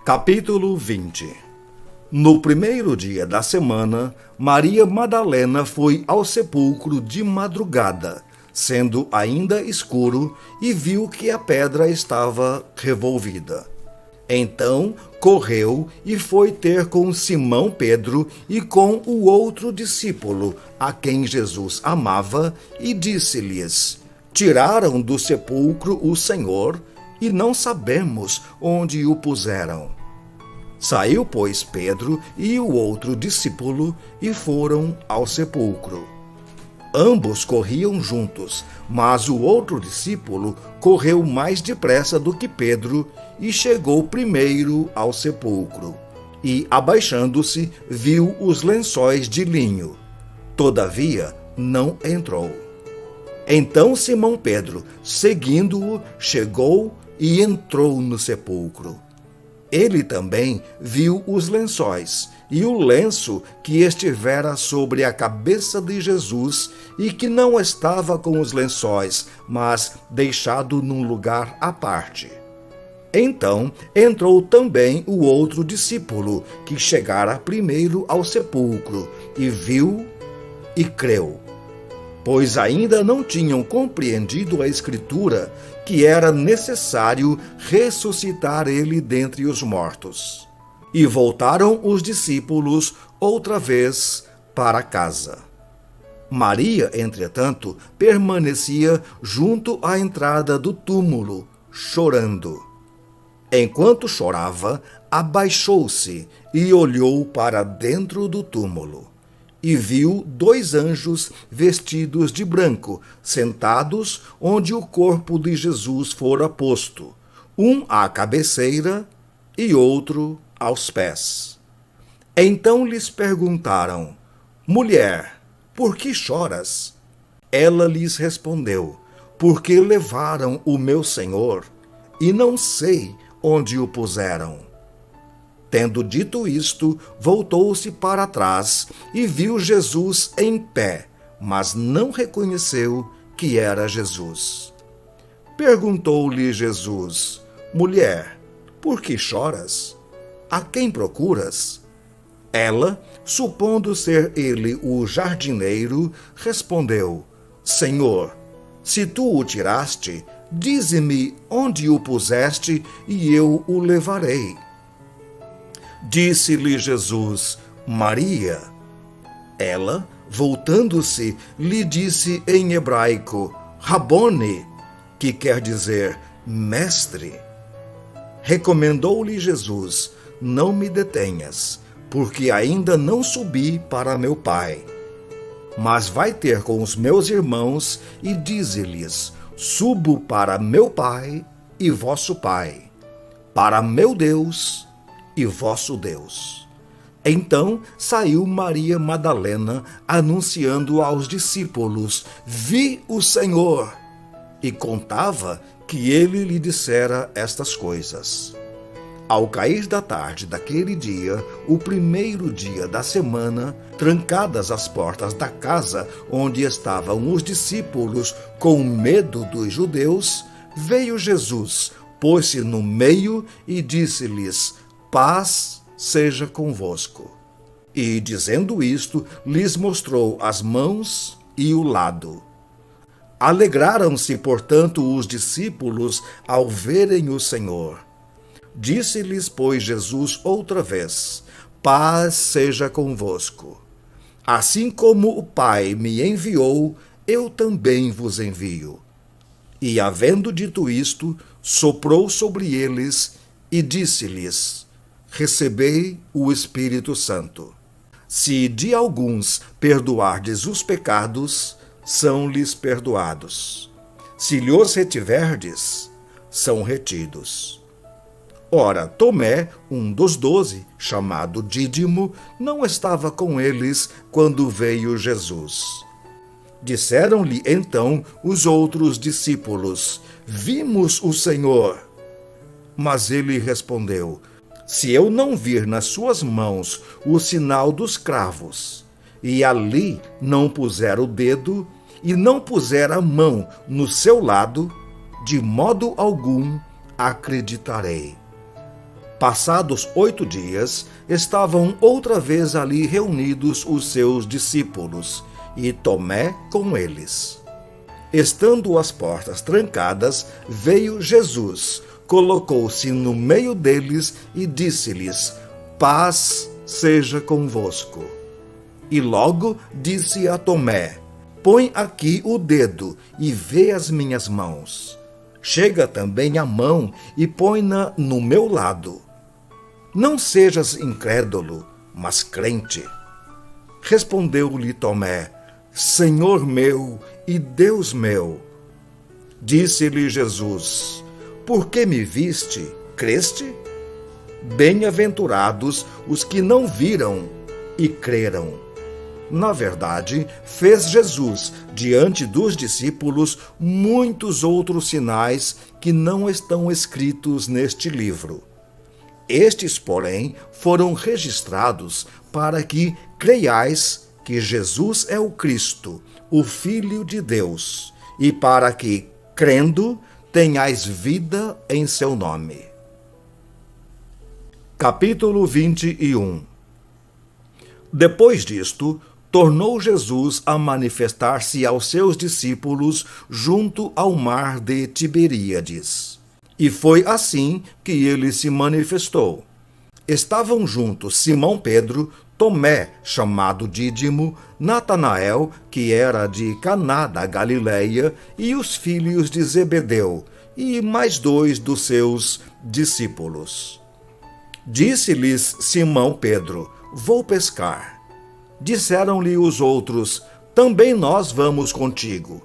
Capítulo 20. No primeiro dia da semana, Maria Madalena foi ao sepulcro de madrugada, sendo ainda escuro, e viu que a pedra estava revolvida. Então correu e foi ter com Simão Pedro e com o outro discípulo, a quem Jesus amava, e disse-lhes: Tiraram do sepulcro o Senhor, e não sabemos onde o puseram. Saiu, pois, Pedro e o outro discípulo e foram ao sepulcro. Ambos corriam juntos, mas o outro discípulo correu mais depressa do que Pedro e chegou primeiro ao sepulcro. E, abaixando-se, viu os lençóis de linho. Todavia, não entrou. Então Simão Pedro, seguindo-o, chegou e entrou no sepulcro. Ele também viu os lençóis e o lenço que estivera sobre a cabeça de Jesus e que não estava com os lençóis, mas deixado num lugar à parte. Então entrou também o outro discípulo, que chegara primeiro ao sepulcro, e viu e creu. Pois ainda não tinham compreendido a Escritura, que era necessário ressuscitar ele dentre os mortos. E voltaram os discípulos outra vez para casa. Maria, entretanto, permanecia junto à entrada do túmulo, chorando. Enquanto chorava, abaixou-se e olhou para dentro do túmulo. E viu 2 anjos vestidos de branco, sentados onde o corpo de Jesus fora posto, um à cabeceira e outro aos pés. Então lhes perguntaram: Mulher, por que choras? Ela lhes respondeu: Porque levaram o meu Senhor, e não sei onde o puseram. Tendo dito isto, voltou-se para trás e viu Jesus em pé, mas não reconheceu que era Jesus. Perguntou-lhe Jesus: Mulher, por que choras? A quem procuras? Ela, supondo ser ele o jardineiro, respondeu: Senhor, se tu o tiraste, dize-me onde o puseste e eu o levarei. Disse-lhe Jesus: Maria. Ela, voltando-se, lhe disse em hebraico: Rabone, que quer dizer mestre. Recomendou-lhe Jesus: Não me detenhas, porque ainda não subi para meu Pai. Mas vai ter com os meus irmãos e dize-lhes: Subo para meu Pai e vosso Pai, para meu Deus e vosso Deus. Então saiu Maria Madalena, anunciando aos discípulos: Vi o Senhor! E contava que ele lhe dissera estas coisas. Ao cair da tarde daquele dia, o primeiro dia da semana, trancadas as portas da casa onde estavam os discípulos com medo dos judeus, veio Jesus, pôs-se no meio e disse-lhes: Paz seja convosco. E, dizendo isto, lhes mostrou as mãos e o lado. Alegraram-se, portanto, os discípulos ao verem o Senhor. Disse-lhes, pois, Jesus outra vez: Paz seja convosco. Assim como o Pai me enviou, eu também vos envio. E, havendo dito isto, soprou sobre eles e disse-lhes: Recebei o Espírito Santo. Se de alguns perdoardes os pecados, são-lhes perdoados. Se lhos retiverdes, são retidos. Ora, Tomé, um dos 12, chamado Dídimo, não estava com eles quando veio Jesus. Disseram-lhe então os outros discípulos: Vimos o Senhor. Mas ele respondeu: Se eu não vir nas suas mãos o sinal dos cravos, e ali não puser o dedo, e não puser a mão no seu lado, de modo algum acreditarei. Passados 8 dias, estavam outra vez ali reunidos os seus discípulos, e Tomé com eles. Estando as portas trancadas, veio Jesus, colocou-se no meio deles e disse-lhes: paz seja convosco. E logo disse a Tomé: põe aqui o dedo e vê as minhas mãos. Chega também a mão e põe-na no meu lado. Não sejas incrédulo, mas crente. Respondeu-lhe Tomé: Senhor meu e Deus meu. Disse-lhe Jesus: por que me viste, creste? Bem-aventurados os que não viram e creram. Na verdade, fez Jesus, diante dos discípulos, muitos outros sinais que não estão escritos neste livro. Estes, porém, foram registrados para que creiais que Jesus é o Cristo, o Filho de Deus, e para que, crendo, tenhais vida em seu nome. Capítulo 21. Depois disto, tornou Jesus a manifestar-se aos seus discípulos junto ao mar de Tiberíades. E foi assim que ele se manifestou. Estavam juntos Simão Pedro, Tomé, chamado Dídimo, Natanael, que era de Caná da Galileia, e os filhos de Zebedeu, e mais 2 dos seus discípulos. Disse-lhes Simão Pedro: vou pescar. Disseram-lhe os outros: também nós vamos contigo.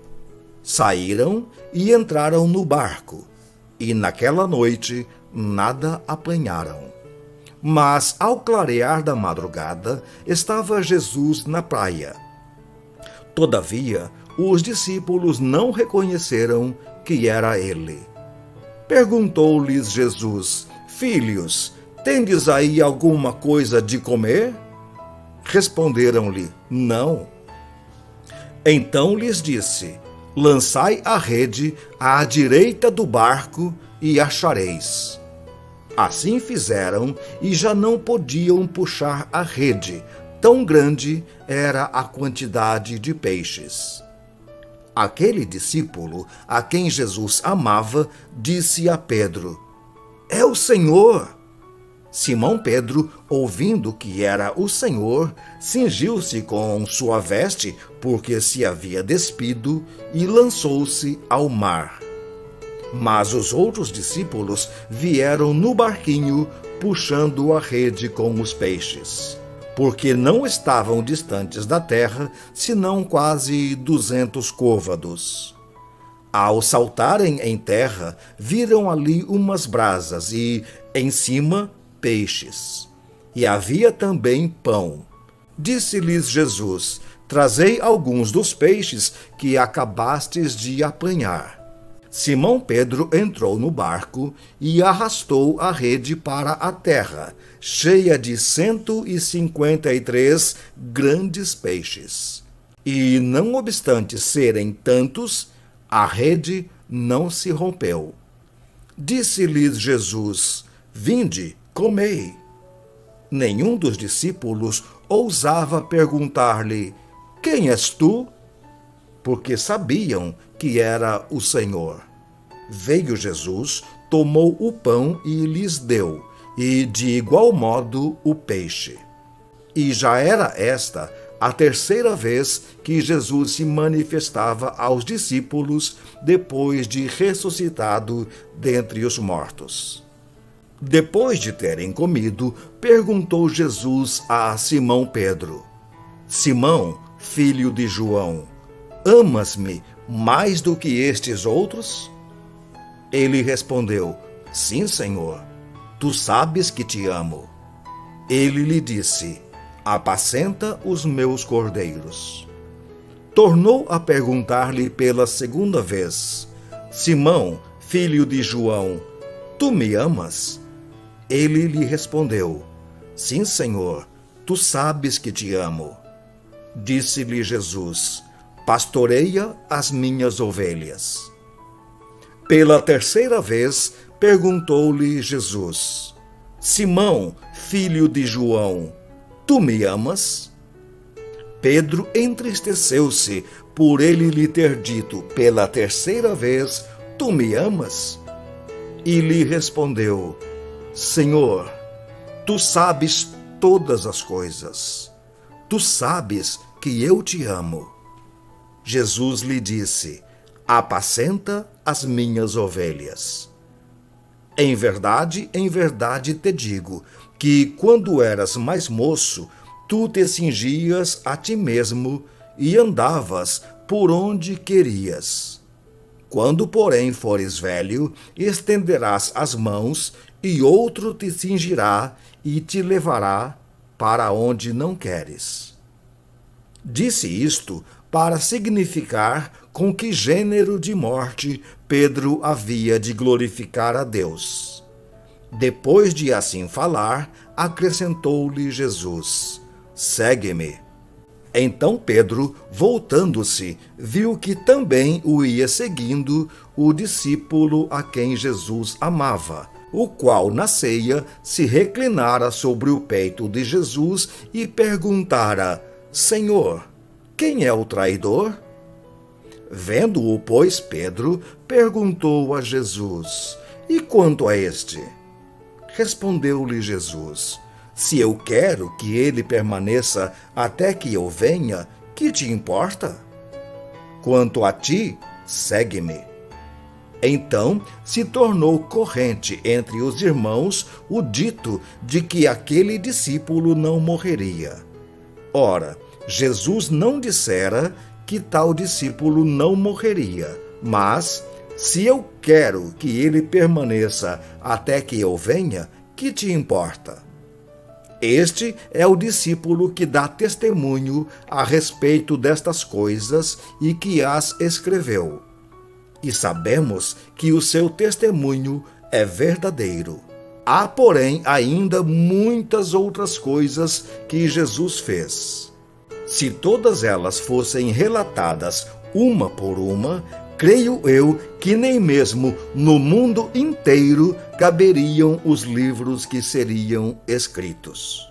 Saíram e entraram no barco, e naquela noite nada apanharam. Mas ao clarear da madrugada, estava Jesus na praia. Todavia, os discípulos não reconheceram que era ele. Perguntou-lhes Jesus: filhos, tendes aí alguma coisa de comer? Responderam-lhe: não. Então lhes disse: lançai a rede à direita do barco e achareis. Assim fizeram e já não podiam puxar a rede, tão grande era a quantidade de peixes. Aquele discípulo, a quem Jesus amava, disse a Pedro: é o Senhor. Simão Pedro, ouvindo que era o Senhor, cingiu-se com sua veste, porque se havia despido, e lançou-se ao mar. Mas os outros discípulos vieram no barquinho, puxando a rede com os peixes, porque não estavam distantes da terra, senão quase 200 côvados. Ao saltarem em terra, viram ali umas brasas e, em cima, peixes. E havia também pão. Disse-lhes Jesus: trazei alguns dos peixes que acabastes de apanhar. Simão Pedro entrou no barco e arrastou a rede para a terra, cheia de 153 grandes peixes. E, não obstante serem tantos, a rede não se rompeu. Disse-lhes Jesus: vinde, comei. Nenhum dos discípulos ousava perguntar-lhe: quem és tu? Porque sabiam que era o Senhor. Veio Jesus, tomou o pão e lhes deu, e de igual modo o peixe. E já era esta a terceira vez que Jesus se manifestava aos discípulos depois de ressuscitado dentre os mortos. Depois de terem comido, perguntou Jesus a Simão Pedro: Simão, filho de João, amas-me mais do que estes outros? Ele respondeu: sim, Senhor, tu sabes que te amo. Ele lhe disse: apacenta os meus cordeiros. Tornou a perguntar-lhe pela segunda vez: Simão, filho de João, tu me amas? Ele lhe respondeu: sim, Senhor, tu sabes que te amo. Disse-lhe Jesus: pastoreia as minhas ovelhas. Pela terceira vez perguntou-lhe Jesus: Simão, filho de João, tu me amas? Pedro entristeceu-se por ele lhe ter dito pela terceira vez, tu me amas? E lhe respondeu, Senhor, tu sabes todas as coisas. Tu sabes que eu te amo. Jesus lhe disse, apacenta as minhas ovelhas. Em verdade te digo, que quando eras mais moço, tu te cingias a ti mesmo e andavas por onde querias. Quando, porém, fores velho, estenderás as mãos, e outro te cingirá e te levará para onde não queres. Disse isto para significar com que gênero de morte Pedro havia de glorificar a Deus. Depois de assim falar, acrescentou-lhe Jesus, segue-me. Então Pedro, voltando-se, viu que também o ia seguindo o discípulo a quem Jesus amava, o qual na ceia se reclinara sobre o peito de Jesus e perguntara, Senhor, quem é o traidor? Vendo-o, pois, Pedro perguntou a Jesus, e quanto a este? Respondeu-lhe Jesus, se eu quero que ele permaneça até que eu venha, que te importa? Quanto a ti, segue-me. Então se tornou corrente entre os irmãos o dito de que aquele discípulo não morreria. Ora, Jesus não dissera que tal discípulo não morreria, mas, se eu quero que ele permaneça até que eu venha, que te importa? Este é o discípulo que dá testemunho a respeito destas coisas e que as escreveu. E sabemos que o seu testemunho é verdadeiro. Há, porém, ainda muitas outras coisas que Jesus fez. Se todas elas fossem relatadas uma por uma, creio eu que nem mesmo no mundo inteiro caberiam os livros que seriam escritos.